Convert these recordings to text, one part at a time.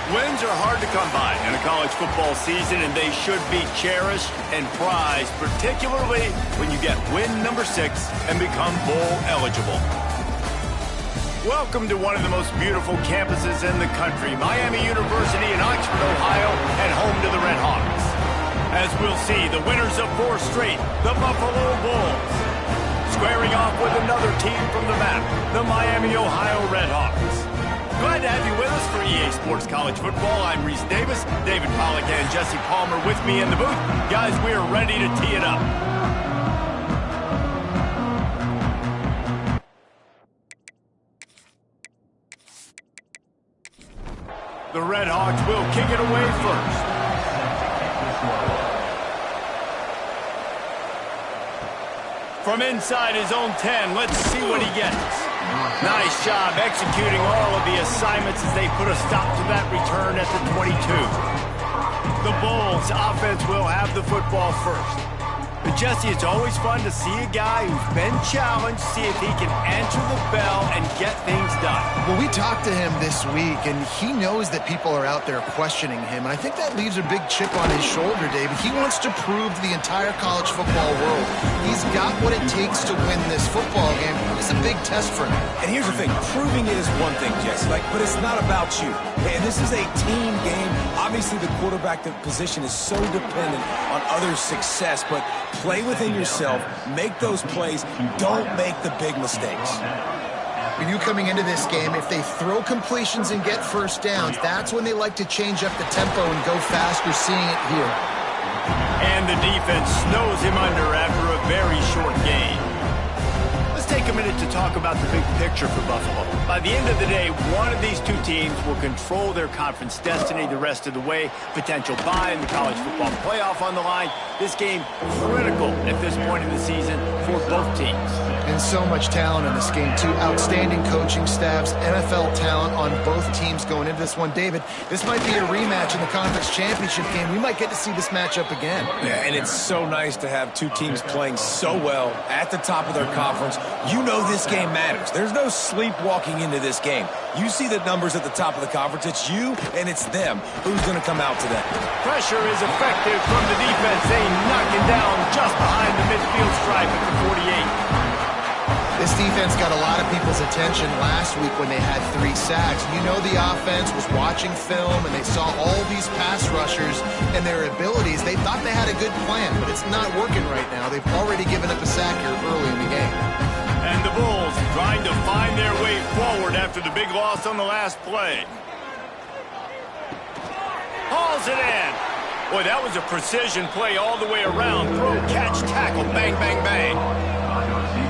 Wins are hard to come by in a college football season, and they should be cherished and prized, particularly when you get win number 6 and become bowl eligible. Welcome to one of the most beautiful campuses in the country, Miami University in Oxford, Ohio, and home to the Red Hawks. As we'll see, the winners of 4 straight, the Buffalo Bulls, squaring off with another team from the map, the Miami, Ohio Red Hawks. Glad to have you with us for EA Sports College Football. I'm Reese Davis, David Pollack and Jesse Palmer with me in the booth. Guys, we are ready to tee it up. The Red Hawks will kick it away first. From inside his own 10, let's see what he gets. Nice job executing all of the assignments as they put a stop to that return at the 22. The Bulls offense will have the football first. But Jesse, it's always fun to see a guy who's been challenged, see if he can answer the bell and get things done. Well, we talked to him this week, and he knows that people are out there questioning him. And I think that leaves a big chip on his shoulder, David. He wants to prove to the entire college football world he's got what it takes to win this football game. It's a big test for him. And here's the thing. Proving it is one thing, Jesse, but it's not about you. And this is a team game. Obviously, the quarterback position is so dependent on others' success, but play within yourself, make those plays, don't make the big mistakes. We knew coming into this game, if they throw completions and get first downs, that's when they like to change up the tempo and go fast. We're seeing it here. And the defense snows him under after a very short game. Let's take a minute to talk about the big picture for Buffalo. By the end of the day, one of these 2 teams will control their conference destiny the rest of the way. Potential bye in the college football playoff on the line. This game critical at this point in the season for both teams. And so much talent in this game, too. Outstanding coaching staffs, NFL talent on both teams going into this one. David, this might be a rematch in the conference championship game. We might get to see this matchup again. Yeah, and it's so nice to have 2 teams playing so well at the top of their conference. You know this game matters. There's no sleepwalking into this game. You see the numbers at the top of the conference. It's you and it's them. Who's going to come out today? Pressure is effective from the defense. They knock it down just behind the midfield stripe at the 48. This defense got a lot of people's attention last week when they had 3 sacks. You know the offense was watching film, and they saw all these pass rushers and their abilities. They thought they had a good plan, but it's not working right now. They've already given up a sack here early in the game. And the Bulls trying to find their way forward after the big loss on the last play. Hauls it in. Boy, that was a precision play all the way around. Throw, catch, tackle, bang, bang, bang.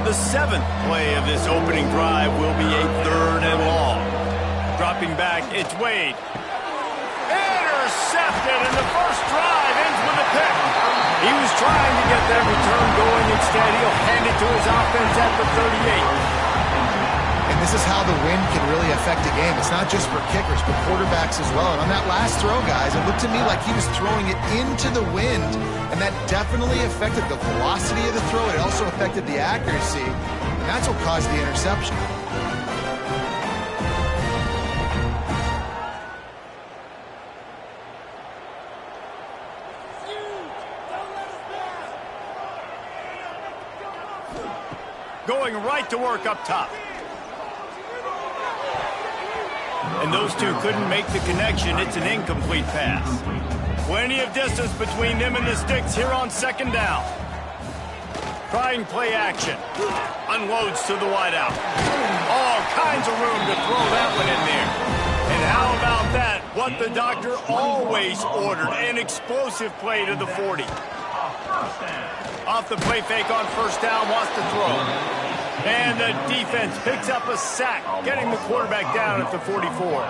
The 7th play of this opening drive will be a 3rd and long. Dropping back, it's Wade. Intercepted, and the first drive ends with a pick. He was trying to get that return going. Instead, he'll hand it to his offense at the 38. And this is how the wind can really affect a game. It's not just for kickers, but quarterbacks as well. And on that last throw, guys, it looked to me like he was throwing it into the wind. And that definitely affected the velocity of the throw. It also affected the accuracy. And that's what caused the interception. going right to work up top. And those two couldn't make the connection. It's an incomplete pass. Plenty of distance between them and the sticks here on second down. Trying play action. Unloads to the wideout. All kinds of room to throw that one in there. And how about that? What the doctor always ordered. An explosive play to the 40. Off the play fake on first down. Wants to throw. And the defense picks up a sack, getting the quarterback down at the 44.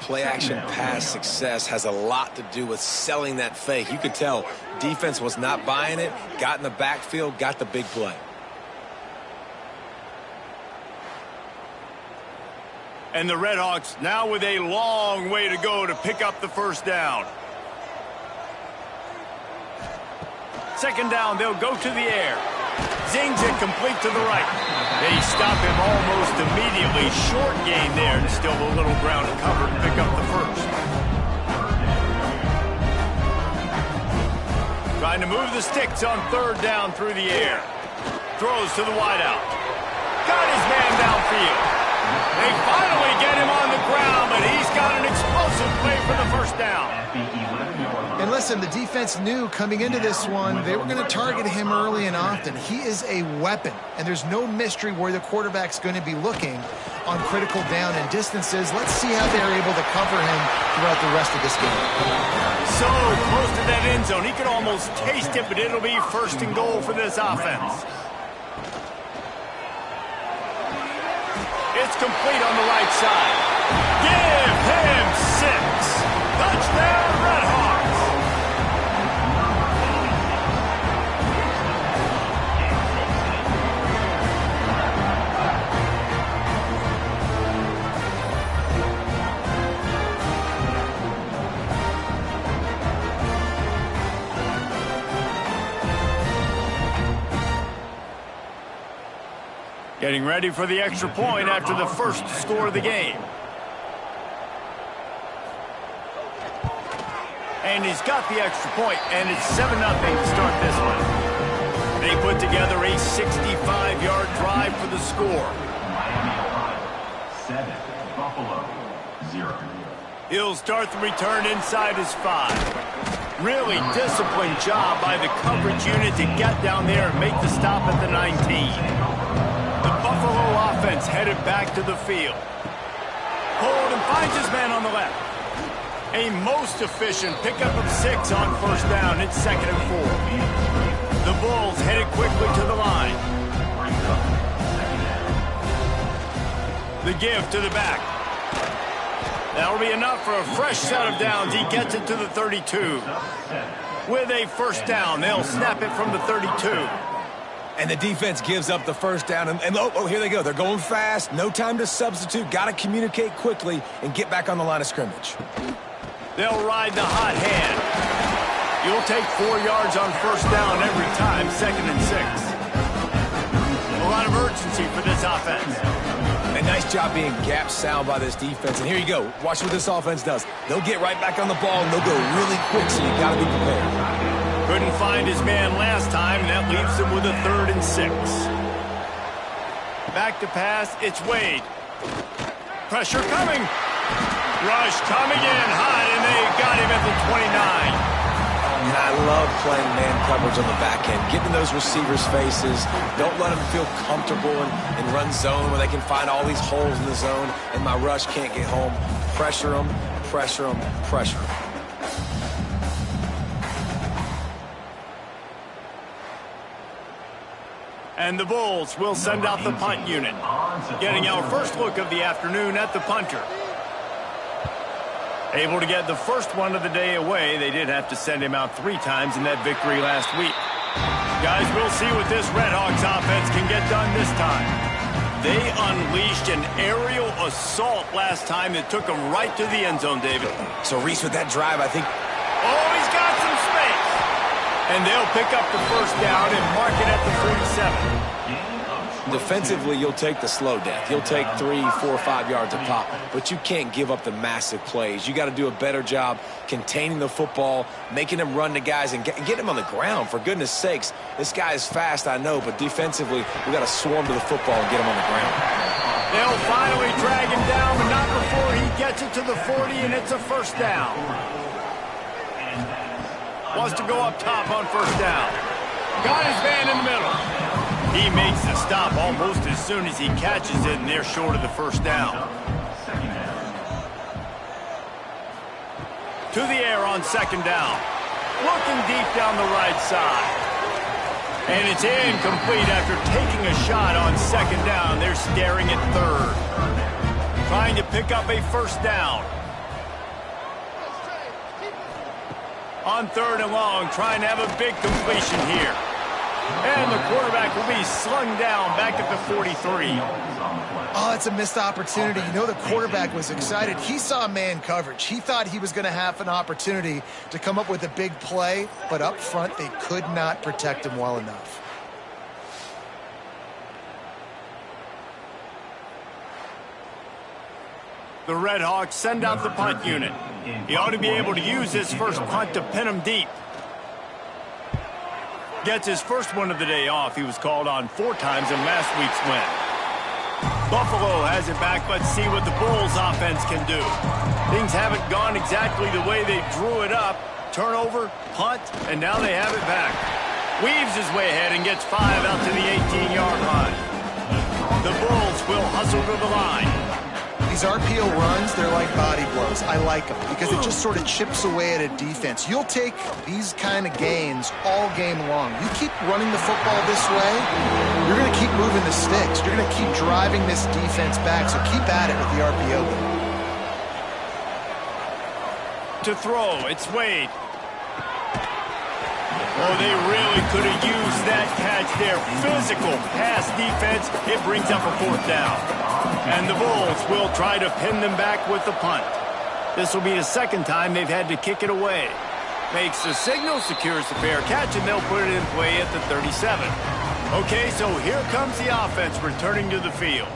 Play-action pass success has a lot to do with selling that fake. You could tell defense was not buying it, got in the backfield, got the big play. And the Redhawks now with a long way to go to pick up the first down. Second down, they'll go to the air. Zings it complete to the right. They stop him almost immediately. Short gain there and still a little ground to cover to pick up the first. Trying to move the sticks on third down through the air. Throws to the wideout. Got his man downfield. They finally get him on the ground, but he's got an explosive play for the first down. And listen, the defense knew coming into this one, they were going to target him early and often. He is a weapon, and there's no mystery where the quarterback's going to be looking on critical down and distances. Let's see how they're able to cover him throughout the rest of this game. So close to that end zone. He could almost taste it, but it'll be first and goal for this offense. It's complete on the right side. Give him 6. Touchdown, Redhawks. Getting ready for the extra point after the first score of the game. And he's got the extra point, and it's 7-0 to start this one. They put together a 65-yard drive for the score. Miami 7, Buffalo 0. He'll start the return inside his 5. Really disciplined job by the coverage unit to get down there and make the stop at the 19. The Buffalo offense headed back to the field. Hold and finds his man on the left. A most efficient pickup of 6 on first down. It's 2nd and 4. The Bulls headed quickly to the line. The give to the back. That'll be enough for a fresh set of downs. He gets it to the 32. With a first down, they'll snap it from the 32. And the defense gives up the first down. And oh, here they go. They're going fast. No time to substitute. Got to communicate quickly and get back on the line of scrimmage. They'll ride the hot hand. You'll take 4 yards on first down every time, 2nd and 6. A lot of urgency for this offense. A nice job being gap sound by this defense. And here you go. Watch what this offense does. They'll get right back on the ball, and they'll go really quick, so you got to be prepared. Couldn't find his man last time, and that leaves him with a 3rd and 6. Back to pass, it's Wade. Pressure coming. Rush coming in hot, and they got him at the 29. And I love playing man coverage on the back end, getting those receivers' faces. Don't let them feel comfortable in run zone where they can find all these holes in the zone, and my rush can't get home. Pressure them, pressure them, pressure them. And the Bulls will send out the punt unit. Getting our first look of the afternoon at the punter. Able to get the first one of the day away. They did have to send him out 3 times in that victory last week. Guys, we'll see what this Redhawks offense can get done this time. They unleashed an aerial assault last time that took them right to the end zone, David. So, Reese, with that drive, I think... Oh, he's got some space. And they'll pick up the first down and mark it at the 37. Defensively, you'll take the slow death. You'll take 3, 4, 5 yards a pop, but you can't give up the massive plays. You got to do a better job containing the football, making them run to guys, and get him on the ground. For goodness sakes, this guy is fast, I know, but defensively, we got to swarm to the football and get him on the ground. They'll finally drag him down, but not before he gets it to the 40, and it's a first down. Wants to go up top on first down. Got his man in the middle. He makes the stop almost as soon as he catches it, and they're short of the first down. To the air on second down. Looking deep down the right side. And it's incomplete after taking a shot on second down. They're staring at third. Trying to pick up a first down. On third and long, trying to have a big completion here. And the quarterback will be slung down back at the 43. Oh, it's a missed opportunity. You know the quarterback was excited. He saw man coverage. He thought he was going to have an opportunity to come up with a big play, but up front they could not protect him well enough. The Red Hawks send out the punt unit. He ought to be able to use this first punt to pin him deep. Gets his first one of the day off. He was called on 4 times in last week's win. Buffalo has it back. Let's see what the Bulls offense can do. Things haven't gone exactly the way they drew it up. Turnover, punt, and now they have it back. Weaves his way ahead and gets 5 out to the 18-yard line. The Bulls will hustle to the line. These RPO runs, they're like body blows. I like them because it just sort of chips away at a defense. You'll take these kind of gains all game long. You keep running the football this way, you're going to keep moving the sticks. You're going to keep driving this defense back, so keep at it with the RPO. To throw, it's Wade. Oh, they really could have used that catch there. Physical pass defense. It brings up a fourth down. And the Bulls will try to pin them back with the punt. This will be the second time they've had to kick it away. Makes the signal, secures the fair catch, and they'll put it in play at the 37. Okay, so here comes the offense returning to the field.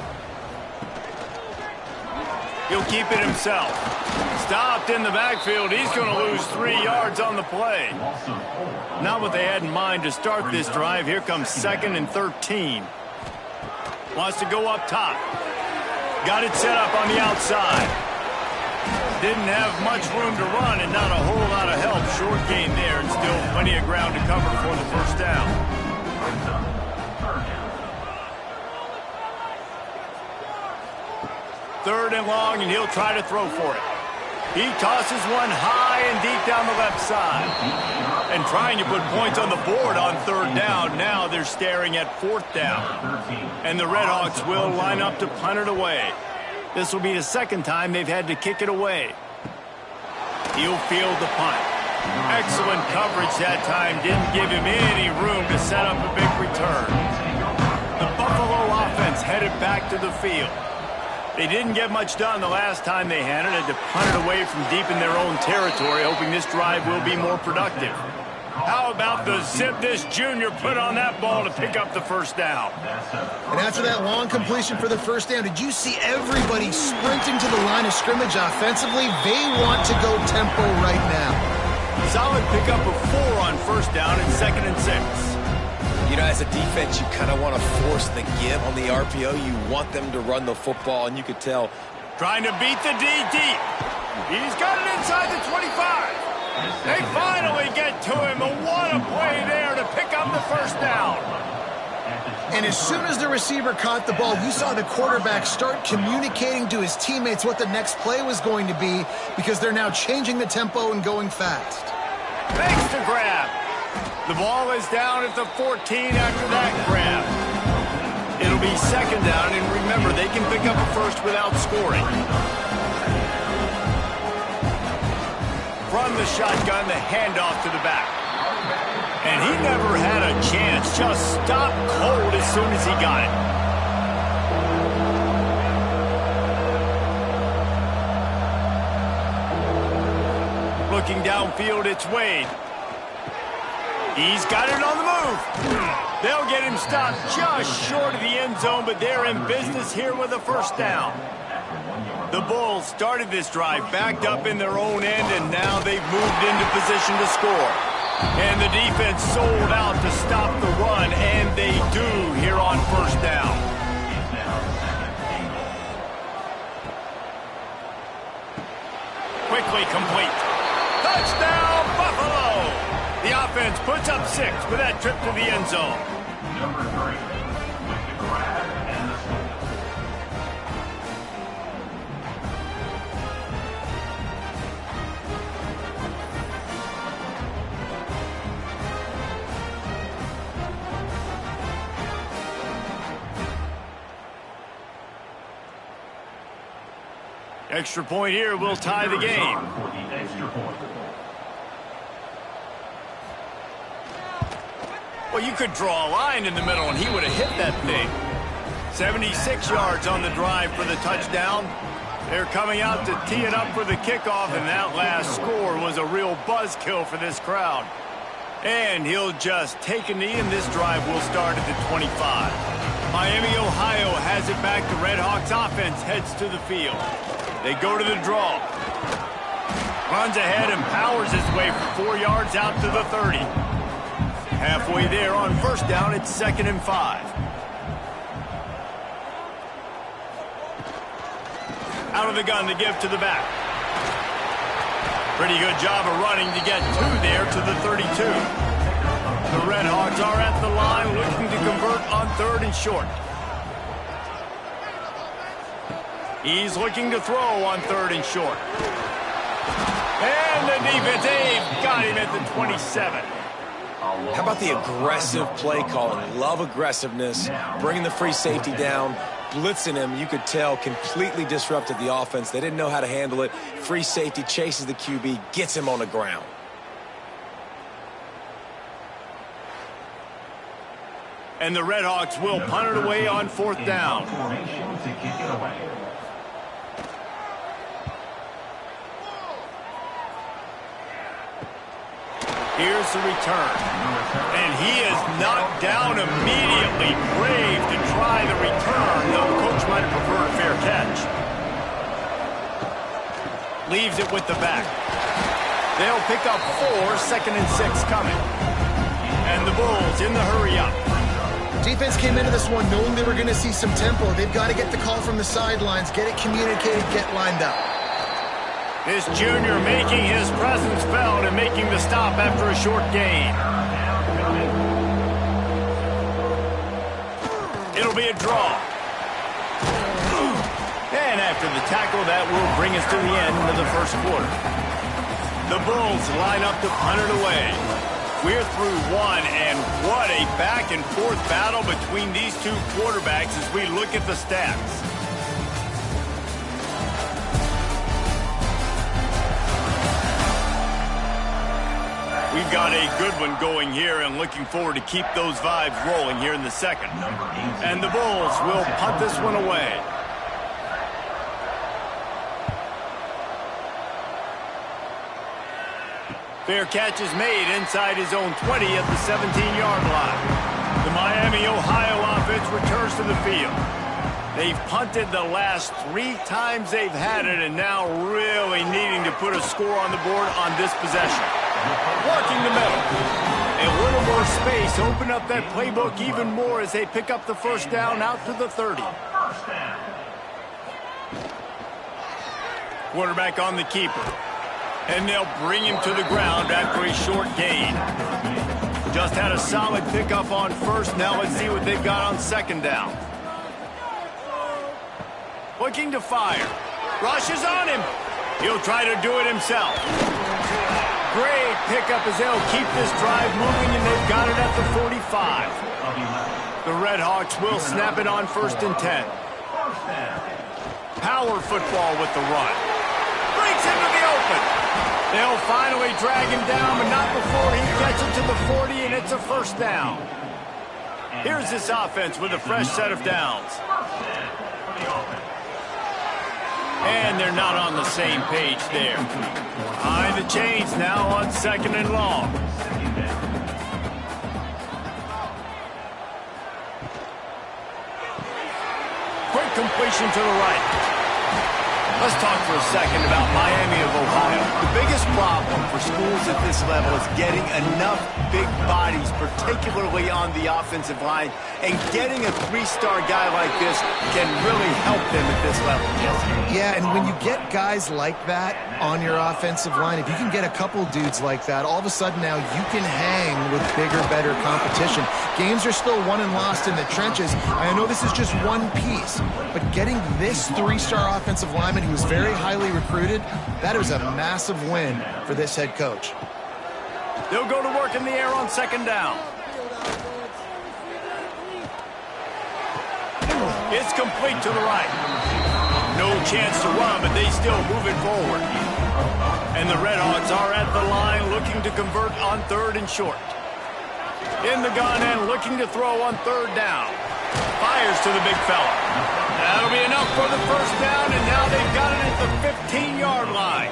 He'll keep it himself. Stopped in the backfield. He's going to lose 3 yards on the play. Not what they had in mind to start this drive. Here comes 2nd and 13. Wants to go up top. Got it set up on the outside. Didn't have much room to run and not a whole lot of help. Short gain there and still plenty of ground to cover for the first down. Third and long, and he'll try to throw for it. He tosses one high and deep down the left side. And trying to put points on the board on third down. Now they're staring at fourth down. And the Redhawks will line up to punt it away. This will be the second time they've had to kick it away. He'll field the punt. Excellent coverage that time. Didn't give him any room to set up a big return. The Buffalo offense headed back to the field. They didn't get much done the last time they had it. Had to punt it away from deep in their own territory, hoping this drive will be more productive. How about the zip this junior put on that ball to pick up the first down? And after that long completion for the first down, did you see everybody sprinting to the line of scrimmage offensively? They want to go tempo right now. Solid pickup of 4 on first down and 2nd and 6. You know, as a defense, you kind of want to force the give on the RPO. You want them to run the football, and you could tell. Trying to beat the D deep. He's got it inside the 25. They finally get to him. What a play there to pick up the first down. And as soon as the receiver caught the ball, you saw the quarterback start communicating to his teammates what the next play was going to be because they're now changing the tempo and going fast. Makes the grab. The ball is down at the 14 after that grab. It'll be second down, and remember, they can pick up a first without scoring. From the shotgun, the handoff to the back. And he never had a chance. Just stopped cold as soon as he got it. Looking downfield, it's Wade. He's got it on the move. They'll get him stopped just short of the end zone, but they're in business here with a first down. The Bulls started this drive backed up in their own end, and now they've moved into position to score. And the defense sold out to stop the run, and they do here on first down. Quickly complete. Touchdown, Buffalo! The offense puts up 6 with that trip to the end zone. Number 3, with the grab and the score. Extra point here will tie the game. For the extra point. Well, you could draw a line in the middle, and he would have hit that thing. 76 yards on the drive for the touchdown. They're coming out to tee it up for the kickoff, and that last score was a real buzzkill for this crowd. And he'll just take a knee, and this drive will start at the 25. Miami, Ohio has it back. The Red Hawks offense heads to the field. They go to the draw. Runs ahead and powers his way for 4 yards out to the 30. Halfway there on first down, it's 2nd and 5. Out of the gun to give to the back. Pretty good job of running to get 2 there to the 32. The Red Hawks are at the line looking to convert on 3rd and short. He's looking to throw on 3rd and short. And the defense, they've got him at the 27. How about the aggressive play calling? Love aggressiveness, bringing the free safety down, blitzing him. You could tell completely disrupted the offense. They didn't know how to handle it. Free safety chases the QB, gets him on the ground. And the Red Hawks will punt it away on 4th down. Formation to kick it away. Here's the return. And he is knocked down immediately. Brave to try the return, though the coach might have preferred a fair catch. Leaves it with the back. They'll pick up 4, 2nd and 6 coming. And the Bulls in the hurry up. Defense came into this one knowing they were going to see some tempo. They've got to get the call from the sidelines, get it communicated, get lined up. This junior making his presence felt and making the stop after a short gain. It'll be a draw. And after the tackle, that will bring us to the end of the first quarter. The Bulls line up to punt it away. We're through 1, and what a back-and-forth battle between these two quarterbacks as we look at the stats. We've got a good one going here and looking forward to keep those vibes rolling here in the second. And the Bulls will punt this one away. Fair catch is made inside his own 20 at the 17-yard line. The Miami, Ohio offense returns to the field. They've punted the last 3 times they've had it, and now really needing to put a score on the board on this possession. Working the middle. A little more space, open up that playbook even more as they pick up the first down out to the 30. Quarterback on the keeper. And they'll bring him to the ground after a short gain. Just had a solid pickup on first. Now let's see what they've got on 2nd down. Looking to fire. Rushes on him. He'll try to do it himself. Great pickup as they'll keep this drive moving, and they've got it at the 45. The Red Hawks will snap it on 1st and 10. Power football with the run. Breaks into the open. They'll finally drag him down, but not before he gets it to the 40, and it's a first down. Here's this offense with a fresh set of downs. And they're not on the same page there. Behind the chains now on 2nd and long. completion to the right. Let's talk for a second about Miami of Ohio. The biggest problem for schools at this level is getting enough big bodies, particularly on the offensive line, and getting a three-star guy like this can really help them at this level. Yeah, and when you get guys like that on your offensive line, if you can get a couple dudes like that, all of a sudden now you can hang with bigger, better competition. Games are still won and lost in the trenches. I know this is just one piece, but getting this three-star offensive lineman who was very highly recruited, that is a massive win for this head coach. They'll go to work in the air on second down. It's complete to the right. No chance to run, but they still move it forward. And the Redhawks are at the line looking to convert on third and short. In the gun and looking to throw on third down. Fires to the big fella. That'll be enough for the first down, and now they've got it at the 15-yard line.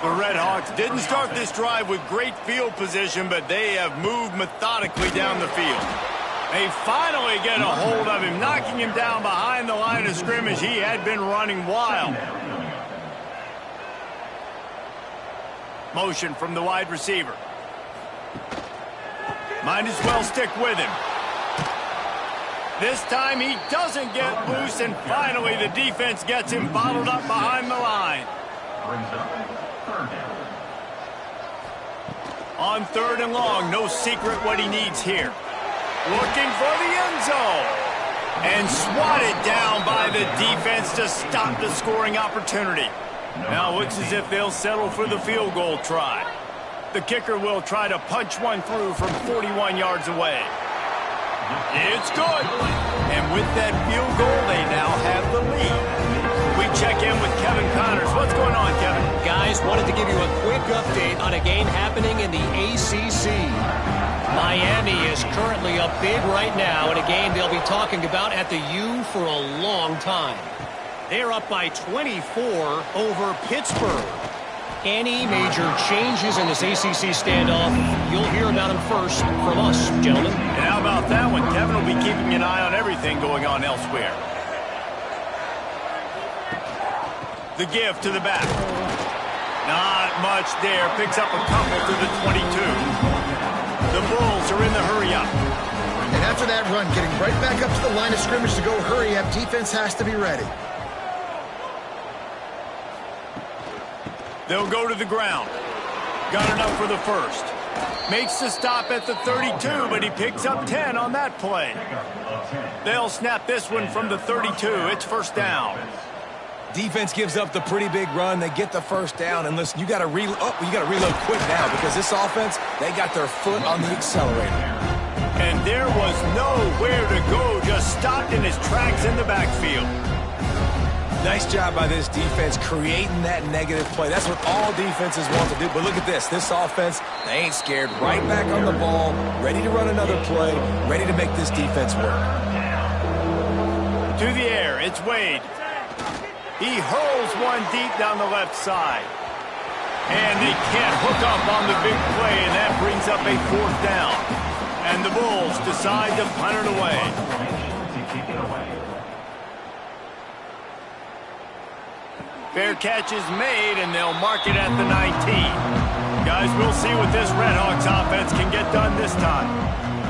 The Redhawks didn't start this drive with great field position, but they have moved methodically down the field. They finally get a hold of him, knocking him down behind the line of scrimmage. He had been running wild. Motion from the wide receiver. Might as well stick with him. This time he doesn't get loose, and finally the defense gets him bottled up behind the line. On third and long, no secret what he needs here. Looking for the end zone. And swatted down by the defense to stop the scoring opportunity. Now looks as if they'll settle for the field goal try. The kicker will try to punch one through from 41 yards away. It's good. And with that field goal, they now have the lead. We check in with Kevin Connors. What's going on, Kevin? Guys, wanted to give you a quick update on a game happening in the ACC. Miami is currently up big right now in a game they'll be talking about at the U for a long time. They're up by 24 over Pittsburgh. Any major changes in this ACC standoff, you'll hear about them first from us, gentlemen. And how about that one? Kevin will be keeping an eye on everything going on elsewhere. The give to the back. Not much there. Picks up a couple to the 22. The Bulls are in the hurry-up. And after that run, getting right back up to the line of scrimmage to go hurry-up, defense has to be ready. They'll go to the ground. Got enough for the first. Makes the stop at the 32, but he picks up 10 on that play. They'll snap this one from the 32. It's first down. Defense gives up the pretty big run. They get the first down, and listen, you got to reload quick now because this offense, they got their foot on the accelerator. And there was nowhere to go, just stopped in his tracks in the backfield. Nice job by this defense creating that negative play. That's what all defenses want to do. But look at this. This offense, they ain't scared. Right back on the ball, ready to run another play, ready to make this defense work. To the air, it's Wade. He hurls one deep down the left side. And they can't hook up on the big play, and that brings up a fourth down. And the Bulls decide to punt it away. Fair catch is made, and they'll mark it at the 19. Guys, we'll see what this Redhawks offense can get done this time.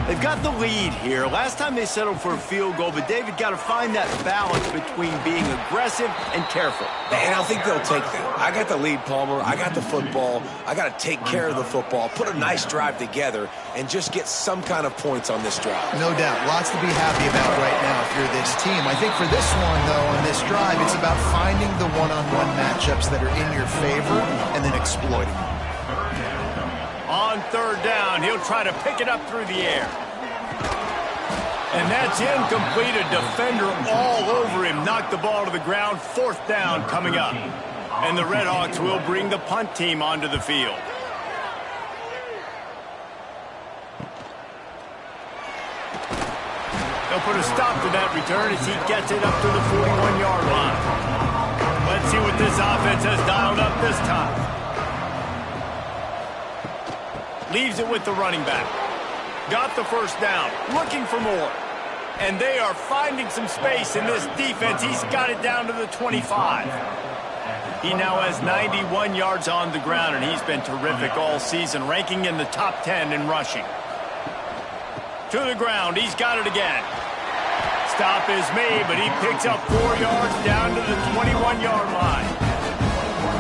They've got the lead here. Last time they settled for a field goal, but David got to find that balance between being aggressive and careful. And I think they'll take that. I got the lead, Palmer. I got the football. I got to take care of the football, put a nice drive together, and just get some kind of points on this drive. No doubt. Lots to be happy about right now if you're this team. I think for this one, though, on this drive, it's about finding the one-on-one matchups that are in your favor and then exploiting them. On third down, he'll try to pick it up through the air. And that's incomplete. A defender all over him. Knocked the ball to the ground. Fourth down coming up. And the Redhawks will bring the punt team onto the field. They'll put a stop to that return as he gets it up to the 41-yard line. Let's see what this offense has dialed up this time. Leaves it with the running back. Got the first down. Looking for more. And they are finding some space in this defense. He's got it down to the 25. He now has 91 yards on the ground, and he's been terrific all season, ranking in the top 10 in rushing. To the ground, he's got it again. Stop is made, but he picks up 4 yards down to the 21-yard line.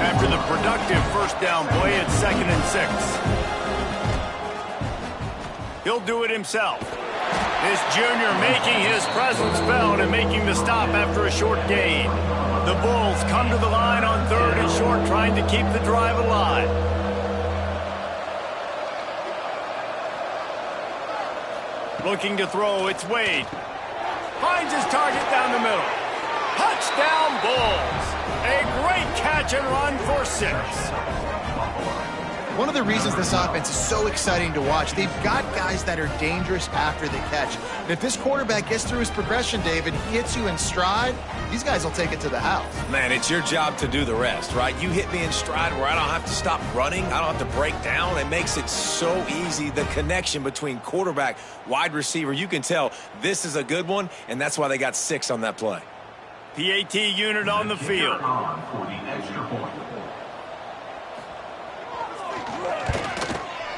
After the productive first down play, it's 2nd and 6. He'll do it himself. This junior making his presence felt and making the stop after a short gain. The Bulls come to the line on 3rd and short, trying to keep the drive alive. Looking to throw, it's Wade. Finds his target down the middle. Touchdown, Bulls. A great catch and run for 6. One of the reasons this offense is so exciting to watch, they've got guys that are dangerous after the catch. And if this quarterback gets through his progression, David, he hits you in stride, these guys will take it to the house. Man, it's your job to do the rest, right? You hit me in stride where I don't have to stop running. I don't have to break down. It makes it so easy. The connection between quarterback, wide receiver, you can tell this is a good one, and that's why they got 6 on that play. PAT unit on the field. For the extra point.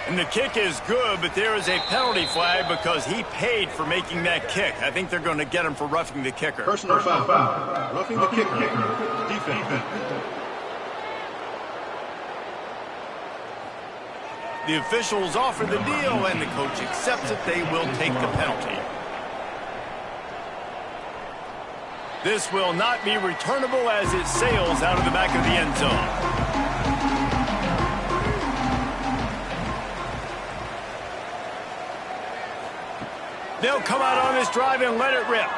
And the kick is good, but there is a penalty flag because he paid for making that kick. I think they're going to get him for roughing the kicker. Personal foul. Roughing the kicker. Defense. The officials offer the deal, and the coach accepts it. They will take the penalty. This will not be returnable as it sails out of the back of the end zone. They'll come out on this drive and let it rip.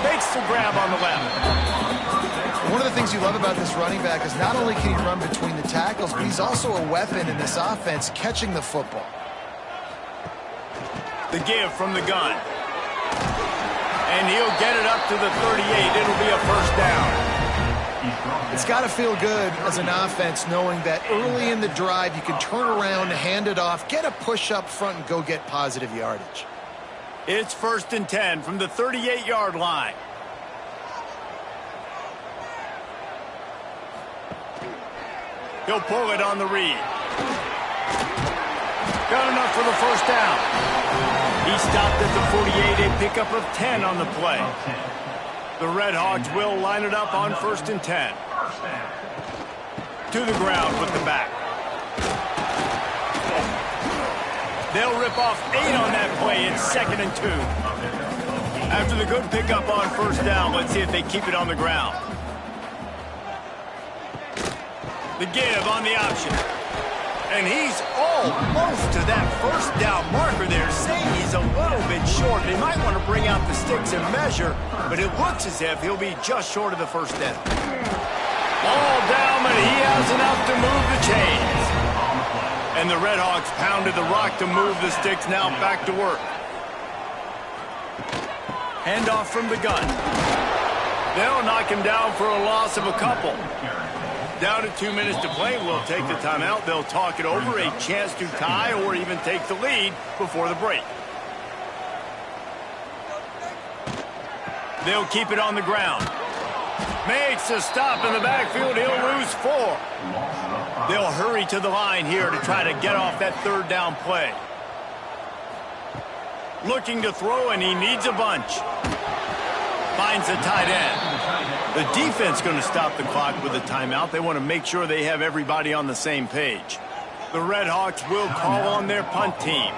Makes the grab on the left. One of the things you love about this running back is not only can he run between the tackles, but he's also a weapon in this offense, catching the football. The give from the gun. And he'll get it up to the 38. It'll be a first down. It's got to feel good as an offense knowing that early in the drive you can turn around, hand it off, get a push up front, and go get positive yardage. It's 1st and 10 from the 38-yard line. He'll pull it on the read. Got enough for the first down. He stopped at the 48, a pickup of 10 on the play. The Red Hawks will line it up on 1st and 10. To the ground with the back. They'll rip off 8 on that play. It's 2nd and 2. After the good pickup on 1st down, let's see if they keep it on the ground. The give on the option. And he's almost to that first down marker there. Saying he's a little bit short. They might want to bring out the sticks and measure, but it looks as if he'll be just short of the first down. Ball down, but he has enough to move the chains. And the Red Hawks pounded the rock to move the sticks. Now back to work. Handoff from the gun. They'll knock him down for a loss of a couple. Down to 2 minutes to play. We'll take the timeout. They'll talk it over. A chance to tie or even take the lead before the break. They'll keep it on the ground. Makes a stop in the backfield. He'll lose 4. They'll hurry to the line here to try to get off that 3rd down play. Looking to throw, and he needs a bunch. Finds the tight end. The defense going to stop the clock with a timeout. They want to make sure they have everybody on the same page. The Red Hawks will call on their punt team.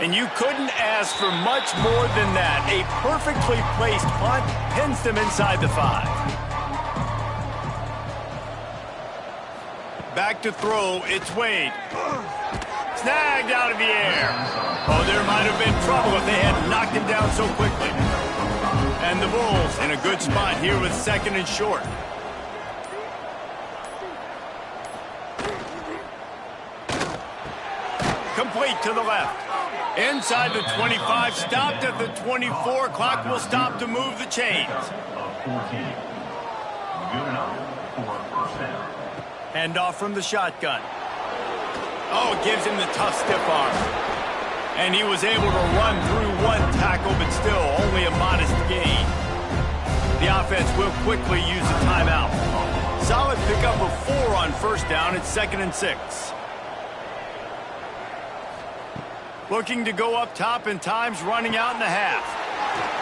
And you couldn't ask for much more than that. A perfectly placed punt pins them inside the 5. Back to throw, it's Wade. Snagged out of the air. Oh, there might have been trouble if they had knocked him down so quickly. And the Bulls in a good spot here with 2nd and short. Complete to the left. Inside the 25, stopped at the 24. Clock will stop to move the chains. Good enough for a first down. Handoff from the shotgun. Oh, it gives him the tough stiff arm. And he was able to run through one tackle, but still only a modest gain. The offense will quickly use a timeout. Solid pickup of 4 on first down. It's 2nd and 6. Looking to go up top, and time's running out in the half.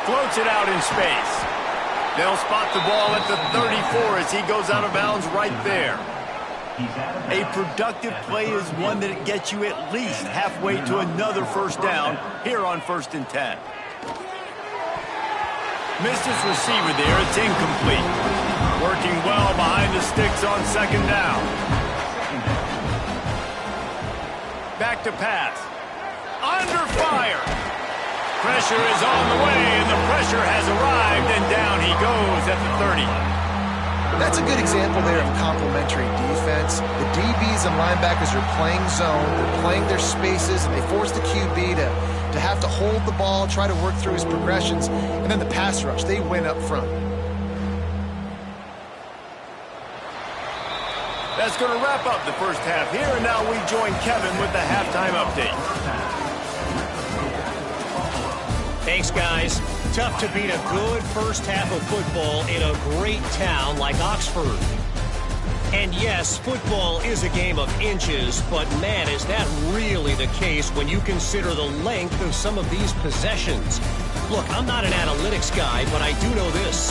Floats it out in space. They'll spot the ball at the 34 as he goes out of bounds right there. A productive play is one that gets you at least halfway to another first down here on 1st and 10. Missed his receiver there. It's incomplete. Working well behind the sticks on 2nd down. Back to pass. Under fire. Pressure is on the way, and the pressure has arrived, and down he goes at the 30. That's a good example there of complementary defense. The DBs and linebackers are playing zone, they're playing their spaces, and they force the QB to have to hold the ball, try to work through his progressions, and then the pass rush, they win up front. That's going to wrap up the first half here, and now we join Kevin with the halftime update. Thanks, guys. Tough to beat a good first half of football in a great town like Oxford. And yes, football is a game of inches, but man, is that really the case when you consider the length of some of these possessions. Look, I'm not an analytics guy, but I do know this.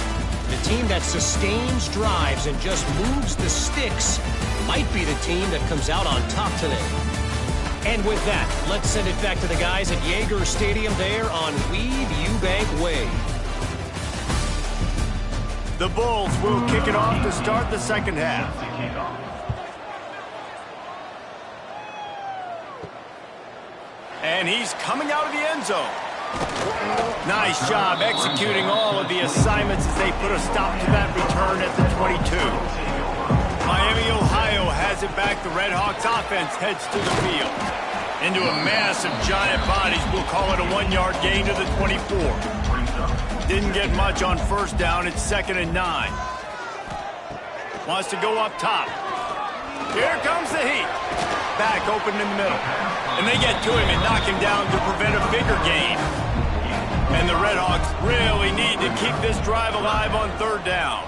The team that sustains drives and just moves the sticks might be the team that comes out on top today. And with that, let's send it back to the guys at Yager Stadium there on Weed Eubank Way. The Bulls will kick it off to start the second half. And he's coming out of the end zone. Nice job executing all of the assignments as they put a stop to that return at the 22. Miami, Ohio has it back. The Red Hawks offense heads to the field. Into a mass of giant bodies. We'll call it a 1-yard gain to the 24. Didn't get much on first down. It's 2nd and 9. Wants to go up top. Here comes the heat. Back open in the middle. And they get to him and knock him down to prevent a bigger gain. And the Red Hawks really need to keep this drive alive on 3rd down.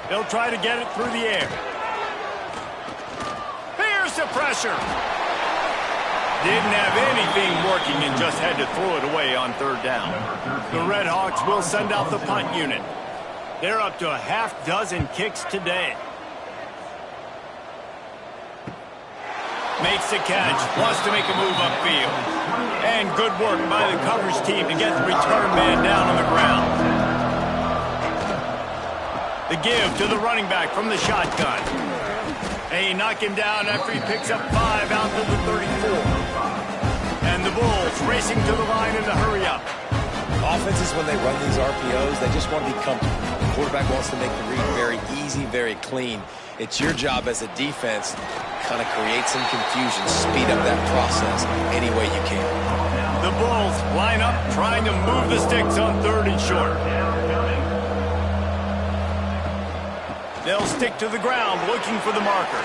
They'll try to get it through the air. Here's the pressure. Didn't have anything working and just had to throw it away on 3rd down. The Red Hawks will send out the punt unit. They're up to a half dozen kicks today. Makes the catch, wants to make a move upfield. And good work by the coverage team to get the return man down on the ground. The give to the running back from the shotgun. They knock him down after he picks up 5 out to the 34. And the Bulls racing to the line in the hurry up. Offenses, when they run these RPOs, they just want to be comfortable. The quarterback wants to make the read very easy, very clean. It's your job as a defense to kind of create some confusion, speed up that process any way you can. The Bulls line up, trying to move the sticks on 3rd and short. They'll stick to the ground, looking for the marker.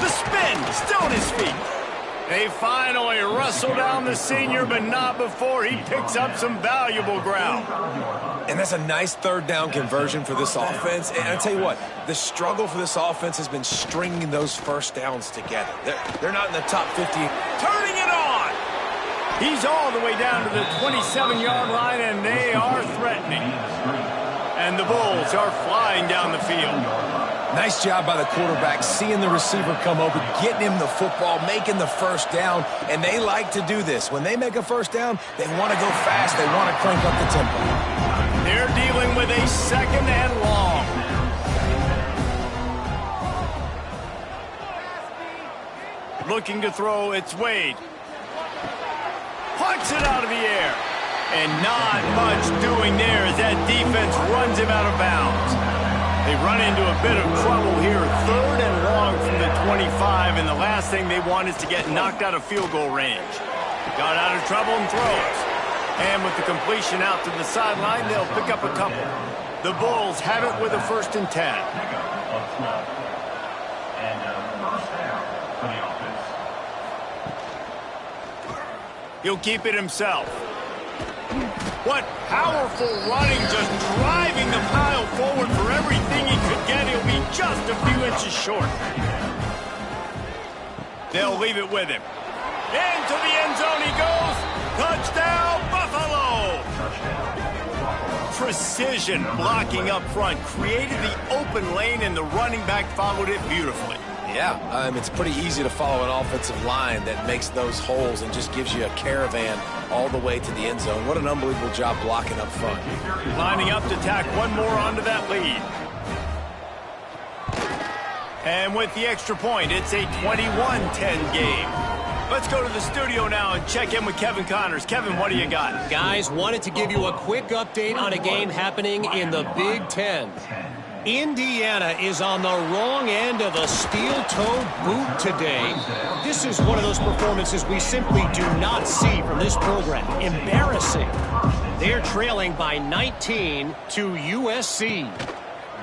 The spin, still on his feet. They finally wrestle down the senior, but not before he picks up some valuable ground. And that's a nice 3rd down conversion for this offense. And I tell you what, the struggle for this offense has been stringing those first downs together. They're not in the top 50. Turning it on! He's all the way down to the 27-yard line, and they are threatening. And the Bulls are flying down the field. Nice job by the quarterback, seeing the receiver come open, getting him the football, making the first down, and they like to do this. When they make a first down, they want to go fast, they want to crank up the tempo. They're dealing with a 2nd and long. Looking to throw, it's Wade. Punts it out of the air. And not much doing there as that defense runs him out of bounds. They run into a bit of trouble here. 3rd and long from the 25, and the last thing they want is to get knocked out of field goal range. Got out of trouble and throws. And with the completion out to the sideline, they'll pick up a couple. The Bulls have it with a 1st and 10. He'll keep it himself. What powerful running, just driving the pile forward for everything he could get. He'll be just a few inches short. They'll leave it with him. Into the end zone he goes. Touchdown, Buffalo! Precision blocking up front created the open lane, and the running back followed it beautifully. Yeah, it's pretty easy to follow an offensive line that makes those holes and just gives you a caravan all the way to the end zone. What an unbelievable job blocking up front. Lining up to tack one more onto that lead. And with the extra point, it's a 21-10 game. Let's go to the studio now and check in with Kevin Connors. Kevin, what do you got? Guys, wanted to give you a quick update on a game happening in the Big Ten. Indiana is on the wrong end of a steel-toed boot today. This is one of those performances we simply do not see from this program. Embarrassing. They're trailing by 19 to USC.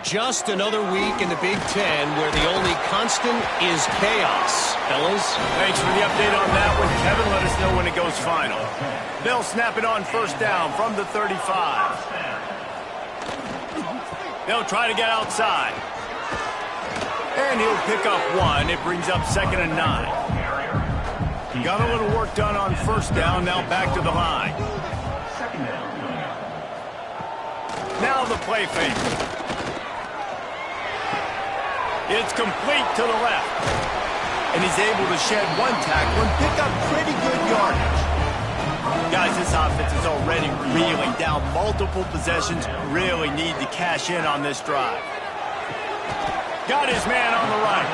Just another week in the Big Ten where the only constant is chaos. Fellas? Thanks for the update on that one, Kevin. Let us know when it goes final. They'll snap it on first down from the 35. They'll try to get outside. And he'll pick up one. It brings up 2nd and 9. Got a little work done on first down. Now back to the line. Now the play fake. It's complete to the left. And he's able to shed one tackle and pick up pretty good yardage. Guys, this offense is already reeling down multiple possessions. Really need to cash in on this drive. Got his man on the right.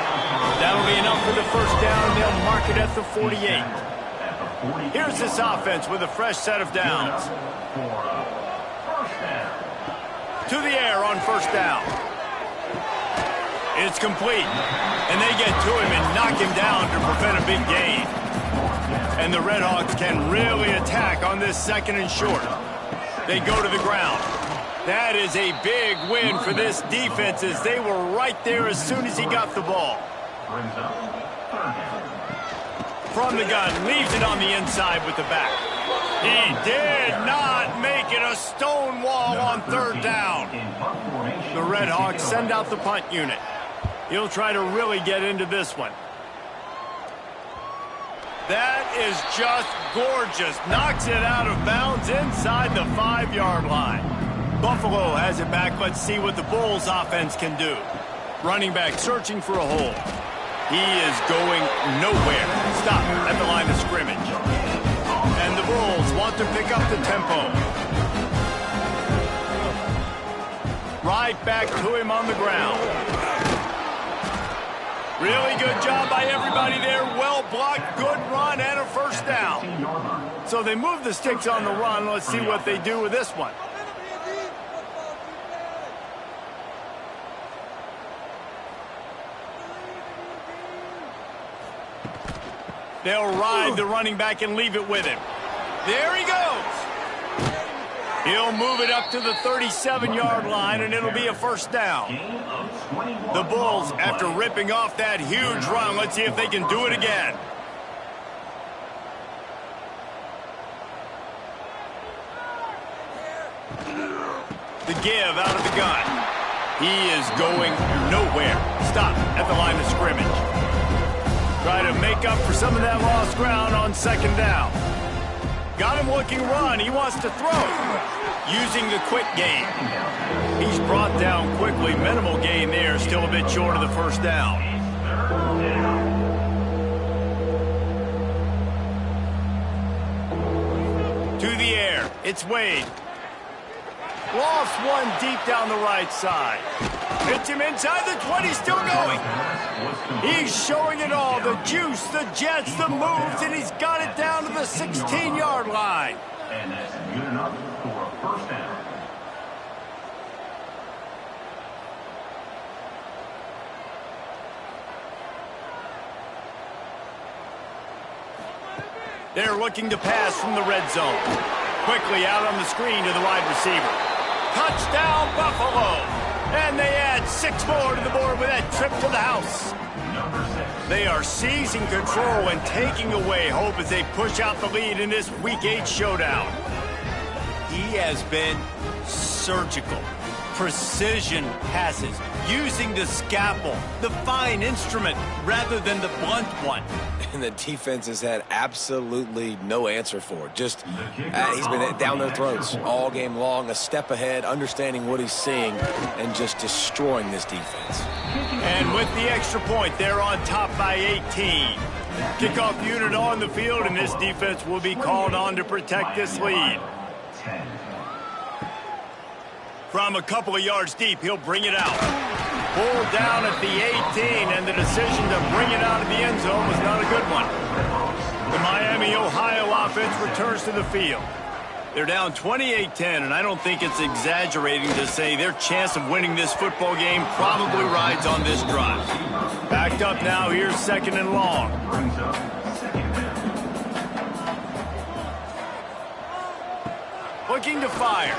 That'll be enough for the first down. They'll mark it at the 48. Here's this offense with a fresh set of downs. To the air on first down. It's complete. And they get to him and knock him down to prevent a big gain. And the Redhawks can really attack on this 2nd and short. They go to the ground. That is a big win for this defense as they were right there as soon as he got the ball. From the gun, leaves it on the inside with the back. He did not make it a stone wall on 3rd down. The Redhawks send out the punt unit. He'll try to really get into this one. That is just gorgeous. Knocks it out of bounds inside the 5-yard line. Buffalo has it back. Let's see what the Bulls offense can do. Running back searching for a hole. He is going nowhere. Stop at the line of scrimmage. And the Bulls want to pick up the tempo. Right back to him on the ground. Really good job by everybody there. Well blocked, good run, and a first down. So they move the sticks on the run. Let's see what they do with this one. They'll ride the running back and leave it with him. There he goes. He'll move it up to the 37-yard line, and it'll be a first down. The Bulls, after ripping off that huge run, let's see if they can do it again. The give out of the gun. He is going nowhere. Stop at the line of scrimmage. Try to make up for some of that lost ground on 2nd down. Got him looking run. He wants to throw. Using the quick game. He's brought down quickly. Minimal gain there. Still a bit short of the first down. To the air. It's Wade. Lost one deep down the right side. Hits him inside the 20. Still going. He's showing it all. The juice, the jets, the moves, and he's got it down to the 16-yard line. And that's good enough for a first down. They're looking to pass from the red zone. Quickly out on the screen to the wide receiver. Touchdown, Buffalo! And they add 6 more to the board with that trip to the house. Number 6. They are seizing control and taking away hope as they push out the lead in this Week 8 showdown. He has been surgical. Precision passes, using the scalpel, the fine instrument, rather than the blunt one. And the defense has had absolutely no answer for it. Just, he's been down their throats all game long, a step ahead, understanding what he's seeing, and just destroying this defense. And with the extra point, they're on top by 18. Kickoff unit on the field, and this defense will be called on to protect this lead. From a couple of yards deep, he'll bring it out. Pulled down at the 18, and the decision to bring it out of the end zone was not a good one. The Miami, Ohio offense returns to the field. They're down 28-10, and I don't think it's exaggerating to say their chance of winning this football game probably rides on this drive. Backed up now, here's 2nd and long. Looking to fire.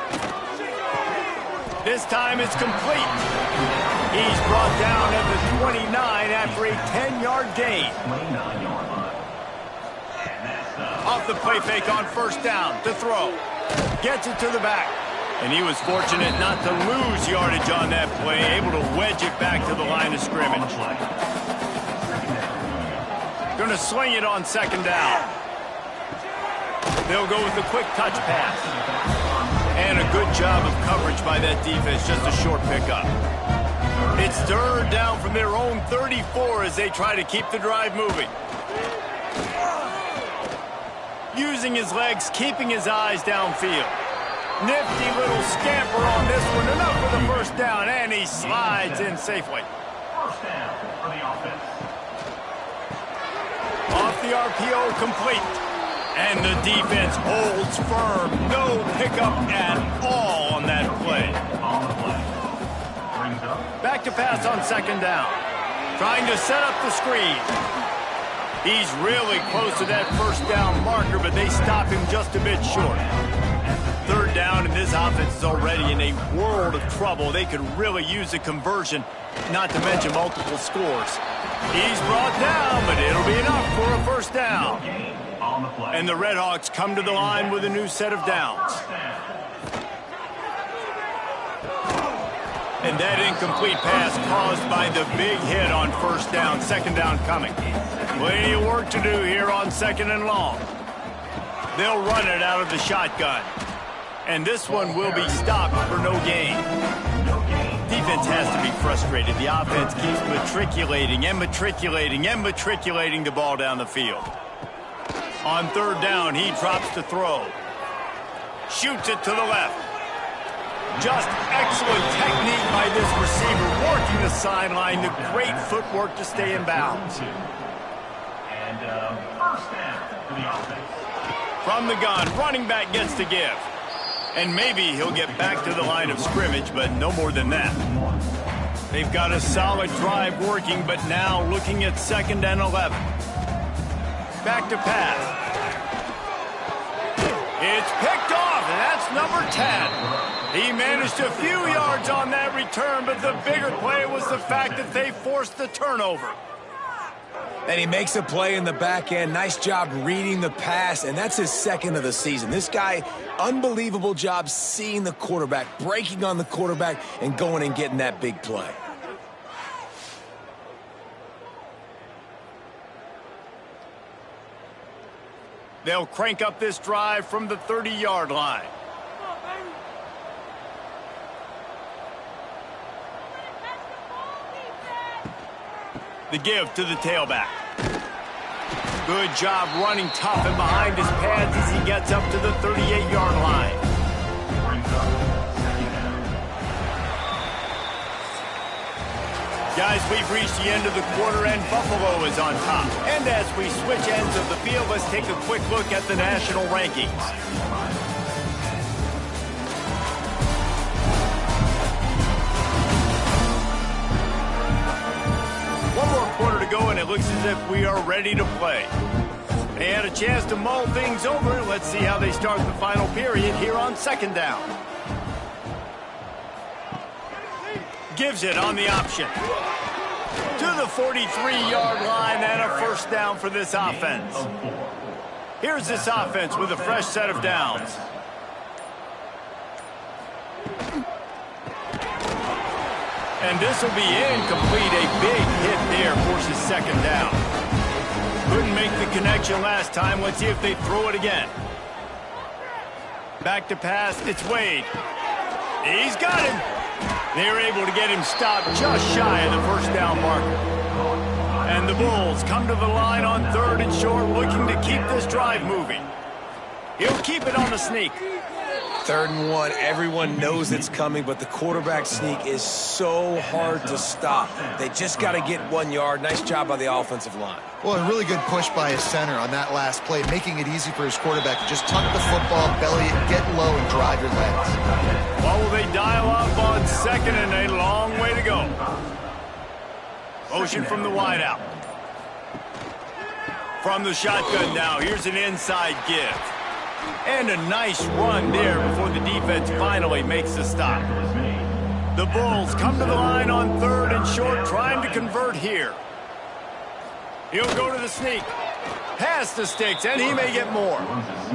This time it's complete. He's brought down at the 29 after a 10-yard gain. Off the play fake on 1st down to throw. Gets it to the back. And he was fortunate not to lose yardage on that play, able to wedge it back to the line of scrimmage. Going to sling it on 2nd down. They'll go with a quick touch pass. And a good job of coverage by that defense, just a short pickup. It's 3rd down from their own 34 as they try to keep the drive moving. Using his legs, keeping his eyes downfield. Nifty little scamper on this one, enough for the 1st down, and he slides in safely. 1st down for the offense. Off the RPO, complete. And the defense holds firm. No pickup at all on that play. Back to pass on 2nd down. Trying to set up the screen. He's really close to that 1st down marker, but they stop him just a bit short. 3rd down, and this offense is already in a world of trouble. They could really use a conversion, not to mention multiple scores. He's brought down, but it'll be enough for a 1st down. And the Redhawks come to the line with a new set of downs. And that incomplete pass caused by the big hit on 1st down. 2nd down coming. Plenty of work to do here on 2nd and long. They'll run it out of the shotgun. And this one will be stopped for no gain. Defense has to be frustrated. The offense keeps matriculating and matriculating and matriculating the ball down the field. On 3rd down, he drops to throw. Shoots it to the left. Just excellent technique by this receiver, working the sideline, the great footwork to stay in bounds. And 1st down for the offense. From the gun, running back gets to give. And maybe he'll get back to the line of scrimmage, but no more than that. They've got a solid drive working, but now looking at 2nd and 11. Back to pass. It's picked off, and that's number 10. He managed a few yards on that return, but the bigger play was the fact that they forced the turnover. And he makes a play in the back end. Nice job reading the pass, and that's his 2nd of the season. This guy, unbelievable job seeing the quarterback, breaking on the quarterback, and going and getting that big play. They'll crank up this drive from the 30-yard line. The give to the tailback. Good job running tough and behind his pads as he gets up to the 38-yard line. Guys, we've reached the end of the quarter, and Buffalo is on top. And as we switch ends of the field, let's take a quick look at the national rankings. One more quarter to go, and it looks as if we are ready to play. They had a chance to mull things over. Let's see how they start the final period here on 2nd down. Gives it on the option. To to the 43-yard line and a first down for this offense. Here's this offense with a fresh set of downs. And this will be incomplete. A big hit there forces second down. Couldn't make the connection last time. Let's see if they throw it again. Back to pass. It's Wade. He's got him. They're able to get him stopped just shy of the first down marker. And the Bulls come to the line on 3rd and short, looking to keep this drive moving. He'll keep it on the sneak. 3rd and 1, everyone knows it's coming, but the quarterback sneak is so hard to stop. They just got to get 1 yard. Nice job by the offensive line. Well, a really good push by his center on that last play, making it easy for his quarterback to just tuck the football, belly it, get low, and drive your legs. Well, will they dial up on 2nd and a long way to go? Motion from the wideout. From the shotgun now, here's an inside give. And a nice run there before the defense finally makes the stop. The Bulls come to the line on 3rd and short, trying to convert here. He'll go to the sneak. Past the sticks, and he may get more.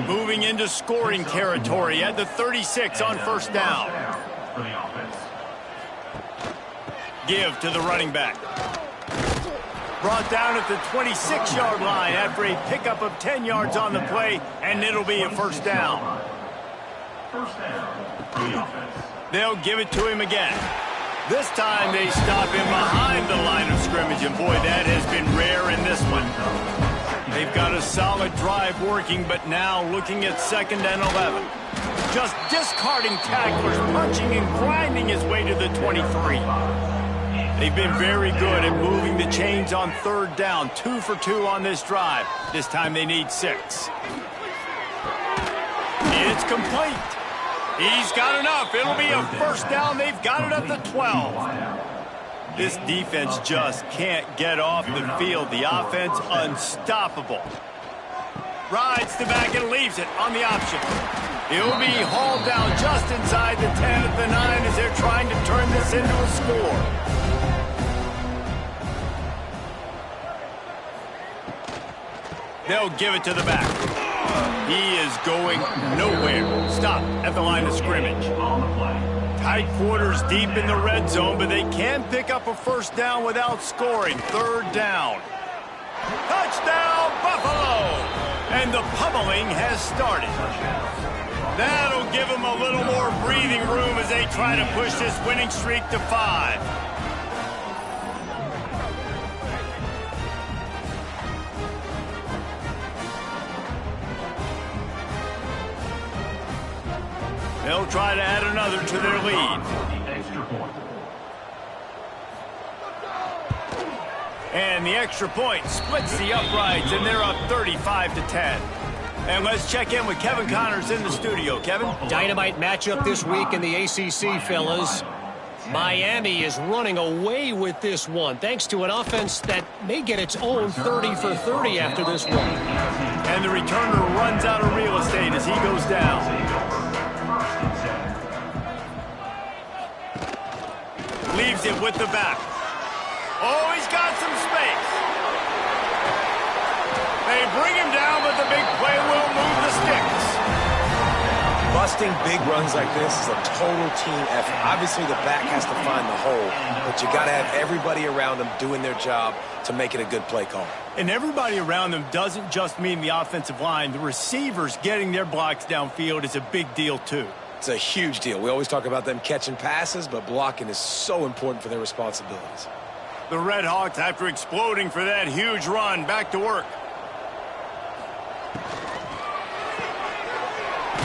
Moving into scoring territory at the 36 on first down. Give to the running back. Brought down at the 26-yard line after a pickup of 10 yards on the play, and it'll be a first down. They'll give it to him again. This time they stop him behind the line of scrimmage, and boy, that has been rare in this one. They've got a solid drive working, but now looking at 2nd and 11. Just discarding tacklers, punching and grinding his way to the 23. They've been very good at moving the chains on 3rd down. 2 for 2 on this drive. This time they need 6. It's complete. He's got enough. It'll be a first down. They've got it at the 12. This defense just can't get off the field. The offense unstoppable. Rides the back and leaves it on the option. He'll be hauled down just inside the 10 at the 9 as they're trying to turn this into a score. They'll give it to the back. He is going nowhere. Stop at the line of scrimmage. Tight quarters deep in the red zone, but they can pick up a first down without scoring. 3rd down. Touchdown, Buffalo! And the pummeling has started. That'll give them a little more breathing room as they try to push this winning streak to 5. They'll try to add another to their lead. And the extra point splits the uprights, and they're up 35-10. And let's check in with Kevin Connors in the studio. Kevin? Dynamite matchup this week in the ACC, fellas. Miami is running away with this one, thanks to an offense that may get its own 30 for 30 after this one. And the returner runs out of real estate as he goes down. Leaves it with the back. Oh, he's got some space. They bring him down, but the big play will move the sticks. Busting big runs like this is a total team effort. Obviously, the back has to find the hole, but you got to have everybody around them doing their job to make it a good play call. And everybody around them doesn't just mean the offensive line. The receivers getting their blocks downfield is a big deal, too. It's a huge deal. We always talk about them catching passes, but blocking is so important for their responsibilities. The Red Hawks, after exploding for that huge run, back to work.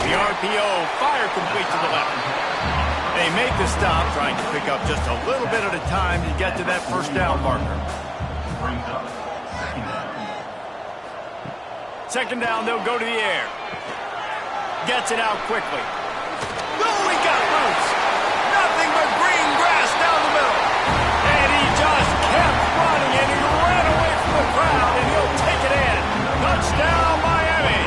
The RPO, fire complete to the left. They make the stop, trying to pick up just a little bit at a time to get to that first down marker. Second down, they'll go to the air. Gets it out quickly. Oh, he got loose. Nothing but green grass down the middle. And he just kept running, and he ran away from the crowd, and he'll take it in. Touchdown, Miami.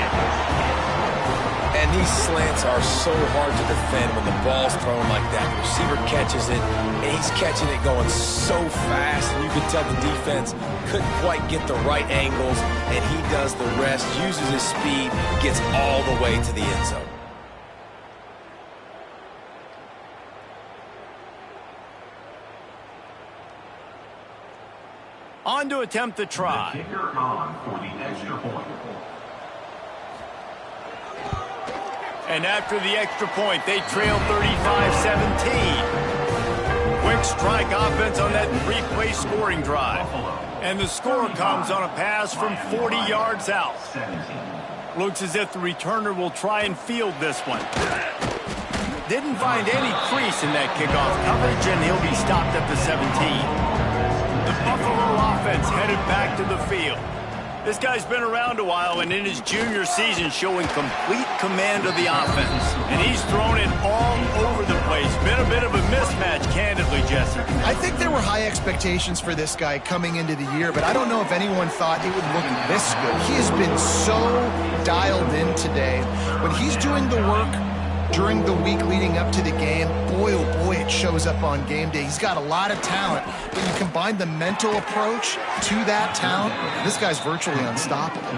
And These slants are so hard to defend when the ball's thrown like that. The receiver catches it, and he's catching it going so fast, and you can tell the defense couldn't quite get the right angles, and he does the rest, uses his speed, gets all the way to the end zone. On to attempt the try. The kicker on for the extra point. And after the extra point, they trail 35-17. Quick strike offense on that three-play scoring drive. And the score comes on a pass from 40 yards out. Looks as if the returner will try and field this one. Didn't find any crease in that kickoff coverage, and he'll be stopped at the 17. The Buffalo offense headed back to the field. This guy's been around a while, and in his junior season showing complete command of the offense. And he's thrown it all over the place. Been a bit of a mismatch, candidly, Jesse. I think there were high expectations for this guy coming into the year, but I don't know if anyone thought it would look this good. He has been so dialed in today. When he's doing the work during the week leading up to the game, boy, oh boy, it shows up on game day. He's got a lot of talent, but you combine the mental approach to that talent, this guy's virtually unstoppable.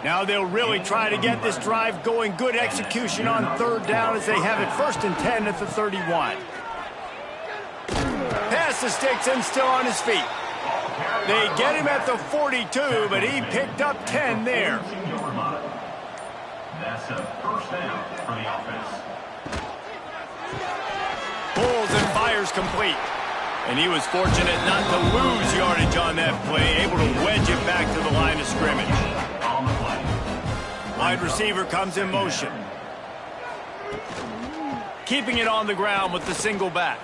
Now they'll really try to get this drive going. Good execution on third down as they have it 1st and 10 at the 31. Pass the sticks and still on his feet. They get him at the 42, but he picked up 10 there. That's a first down for the offense. Pulls and fires complete. And he was fortunate not to lose yardage on that play, able to wedge it back to the line of scrimmage. On the play. Wide receiver comes in motion. Keeping it on the ground with the single back.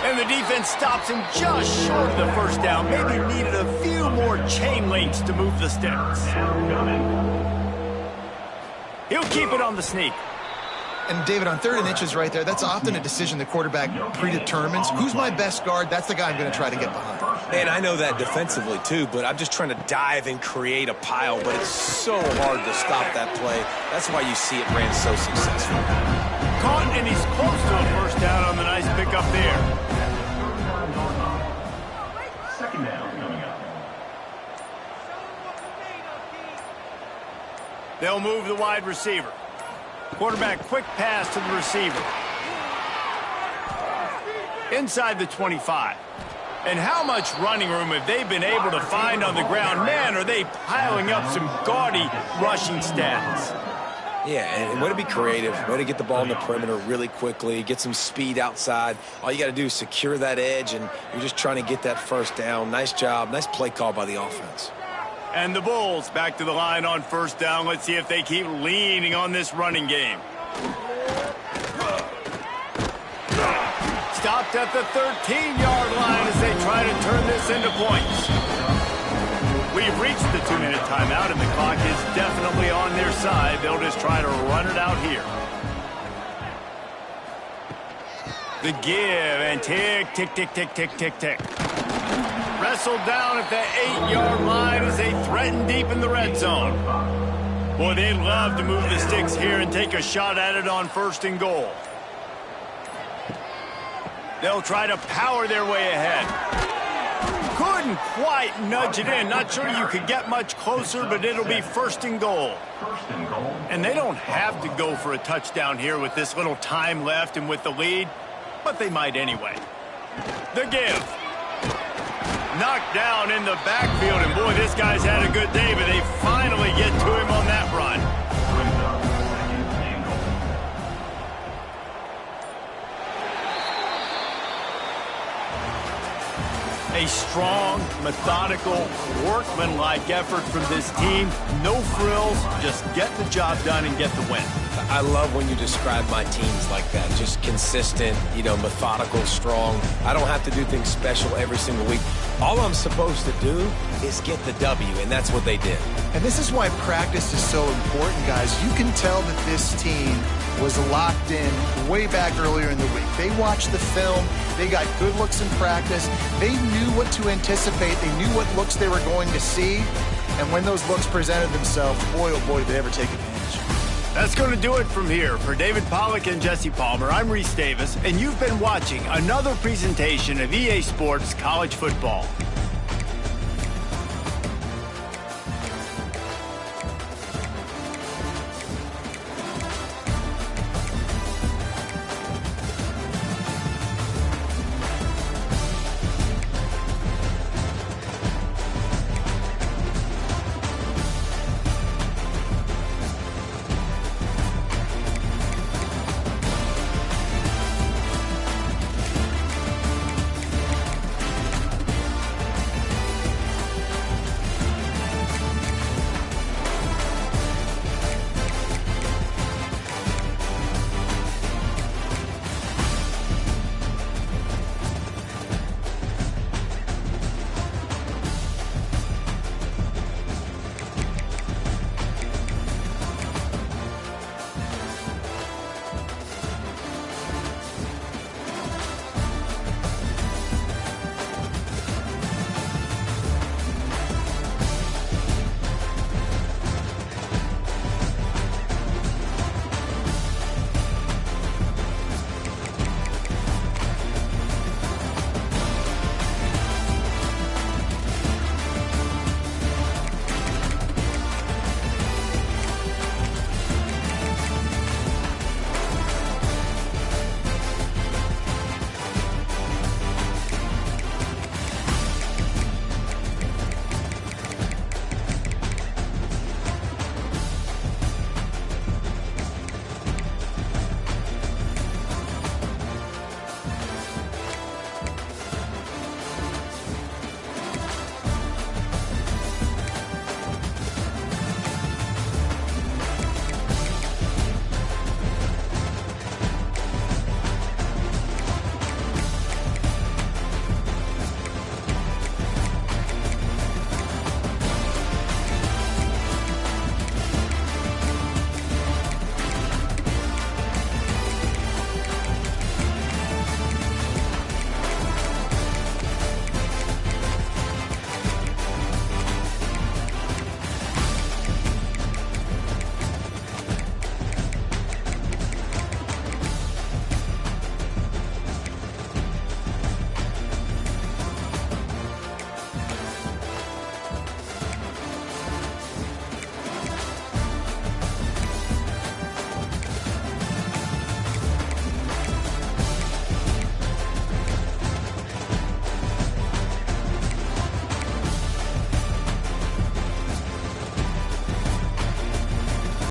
And the defense stops him just short of the first down. Maybe needed a few more chain links to move the sticks. He'll keep it on the sneak. And David, on 3rd and inches right there, that's often a decision the quarterback predetermines. Who's my best guard? That's the guy I'm going to try to get behind. And I know that defensively too, but I'm just trying to dive and create a pile, but it's so hard to stop that play. That's why you see it ran so successful. Caught, and he's close to a first down on the nice pickup there. Second down coming up. They'll move the wide receiver. Quarterback quick pass to the receiver. Inside the 25. And how much running room have they been able to find on the ground? Man, are they piling up some gaudy rushing stats. Yeah, and way to be creative, way to get the ball in the perimeter really quickly, get some speed outside. All you got to do is secure that edge, and you're just trying to get that first down. Nice job, nice play call by the offense. And the Bulls back to the line on first down. Let's see if they keep leaning on this running game. Stopped at the 13-yard line as they try to turn this into points. We've reached the 2-minute timeout, and the clock is definitely on their side. They'll just try to run it out here. The give, and tick, tick, tick, tick, tick, tick, tick. Wrestled down at the 8-yard line as they threaten deep in the red zone. Boy, they'd love to move the sticks here and take a shot at it on 1st and goal. They'll try to power their way ahead. Couldn't quite nudge it in. Not sure you could get much closer, but it'll be 1st and goal. And they don't have to go for a touchdown here with this little time left and with the lead, but they might anyway. The give. Knocked down in the backfield, and boy, this guy's had a good day, but they finally get to him on that run. A strong, methodical, workmanlike effort from this team. No frills, just get the job done and get the win. I love when you describe my teams like that. Just consistent, methodical, strong. I don't have to do things special every single week. All I'm supposed to do is get the W, and that's what they did. And this is why practice is so important, guys. You can tell that this team was locked in way back earlier in the week. They watched the film. They got good looks in practice. They knew what to anticipate. They knew what looks they were going to see. And when those looks presented themselves, boy, oh boy, did they ever take advantage. That's going to do it from here. For David Pollack and Jesse Palmer, I'm Reese Davis, and you've been watching another presentation of EA Sports College Football.